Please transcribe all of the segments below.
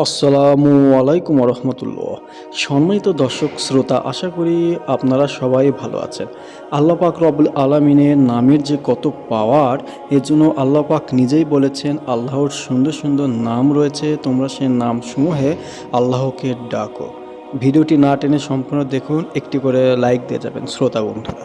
আসসালামু আলাইকুম রহমতুল্লাহ। সম্মানিত দর্শক শ্রোতা, আশা করি আপনারা সবাই ভালো আছেন। আল্লাহ পাক রব্বুল আলামিনের নামের যে কত পাওয়ার, এর জন্য আল্লাহ পাক নিজেই বলেছেন আল্লাহর সুন্দর সুন্দর নাম রয়েছে, তোমরা সেই নামসমূহে আল্লাহকে ডাকো। ভিডিওটি না টেনে সম্পূর্ণ দেখুন, একটি করে লাইক দিয়ে যাবেন শ্রোতা বন্ধুরা।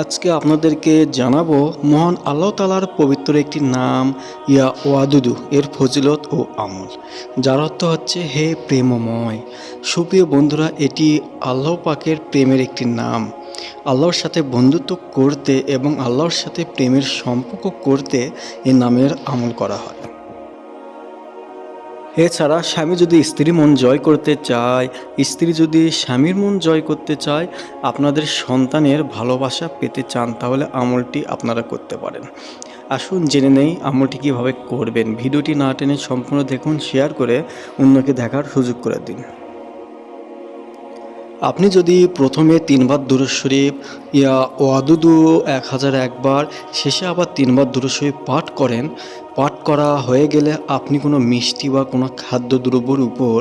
আজকে আপনাদেরকে জানাবো মহান আল্লাহ তাআলার পবিত্র একটি নাম ইয়া ওয়াদুদু এর ফজিলত ও আমল, যার অর্থ হচ্ছে হে প্রেমময়। সুপ্রিয় বন্ধুরা, এটি আল্লাহ পাকের প্রেমের একটি নাম। আল্লাহর সাথে বন্ধুত্ব করতে এবং আল্লাহর সাথে প্রেমের সম্পর্ক করতে এই নামের আমল করা হয়। এছাড়া স্বামী যদি স্ত্রীর মন জয় করতে চায়, স্ত্রী যদি স্বামীর মন জয় করতে চায়, আপনাদের সন্তানের ভালোবাসা পেতে চান, তাহলে আমলটি আপনারা করতে পারেন। আসুন জেনে নেই আমলটি কীভাবে করবেন। ভিডিওটি না টেনে সম্পূর্ণ দেখুন, শেয়ার করে অন্যকে দেখার সুযোগ করে দিন। আপনি যদি প্রথমে 3 বার দুরূদ শরীফ ইয়া ওয়াদুদু 1001 বার, শেষে আবার 3 বার দুরূদ শরীফ পাঠ করেন, পাঠ করা হয়ে গেলে আপনি কোনো মিষ্টি বা কোনো খাদ্যদ্রব্যের উপর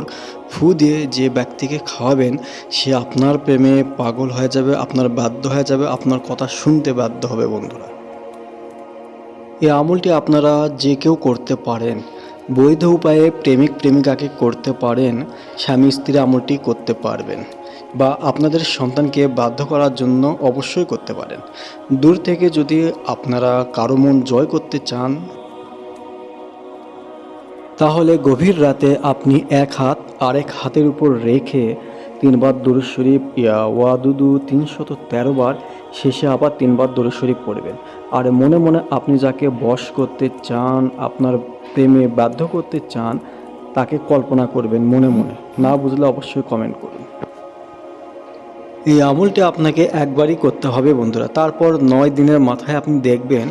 ফু দিয়ে যে ব্যক্তিকে খাওয়াবেন, সে আপনার প্রেমে পাগল হয়ে যাবে, আপনার বাধ্য হয়ে যাবে, আপনার কথা শুনতে বাধ্য হবে বন্ধুরা। এই আমলটি আপনারা যে কেউ করতে পারেন। বৈধ উপায়ে প্রেমিক প্রেমিকাকে করতে পারেন, স্বামী স্ত্রী আমলটি করতে পারবেন, বা আপনাদের সন্তানকে বাধ্য করার জন্য অবশ্যই করতে পারেন। দূর থেকে যদি আপনারা কারো মন জয় করতে চান, তাহলে গভীর রাতে আপনি এক হাত আরেক হাতের উপর রেখে 3 বার দুরূদ শরীফ ইয়া ওয়াদুদু 313 বার, শেষে আবার 3 বার দুরূদ শরীফ পড়বেন। আর মনে মনে আপনি যাকে বশ করতে চান, আপনার প্রেমে বাধ্য করতে চান, তাকে কল্পনা করবেন মনে মনে। না বুঝলে অবশ্যই কমেন্ট করুন। এই আমলটি আপনাকে একবারই করতে হবে বন্ধুরা। তারপর 9 দিনের মাথায় আপনি দেখবেন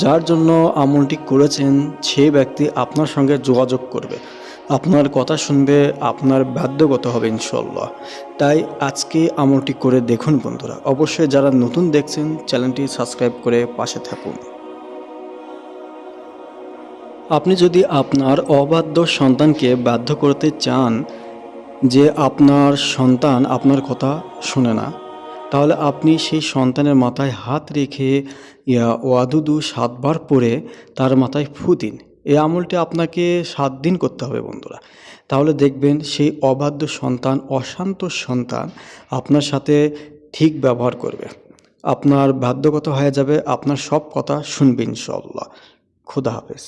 যার জন্য আমলটি করেছেন সে ব্যক্তি আপনার সঙ্গে যোগাযোগ করবে, আপনার কথা শুনবে, আপনার বাধ্যগত হবে ইনশাল্লাহ। তাই আজকে আমলটি করে দেখুন বন্ধুরা। অবশ্যই যারা নতুন দেখছেন চ্যানেলটি সাবস্ক্রাইব করে পাশে থাকুন। আপনি যদি আপনার অবাধ্য সন্তানকে বাধ্য করতে চান যে আপনার সন্তান আপনার কথা শুনে না, তাহলে আপনি সেই সন্তানের মাথায় হাত রেখে ইয়া ওয়াদুদু 7 বার পরে তার মাথায় ফু দিন। এই আমলটি আপনাকে 7 দিন করতে হবে বন্ধুরা। তাহলে দেখবেন সেই অবাধ্য সন্তান, অশান্ত সন্তান আপনার সাথে ঠিক ব্যবহার করবে, আপনার বাধ্যগত হয়ে যাবে, আপনার সব কথা শুনবে ইনশাআল্লাহ। খুদা হাফেজ।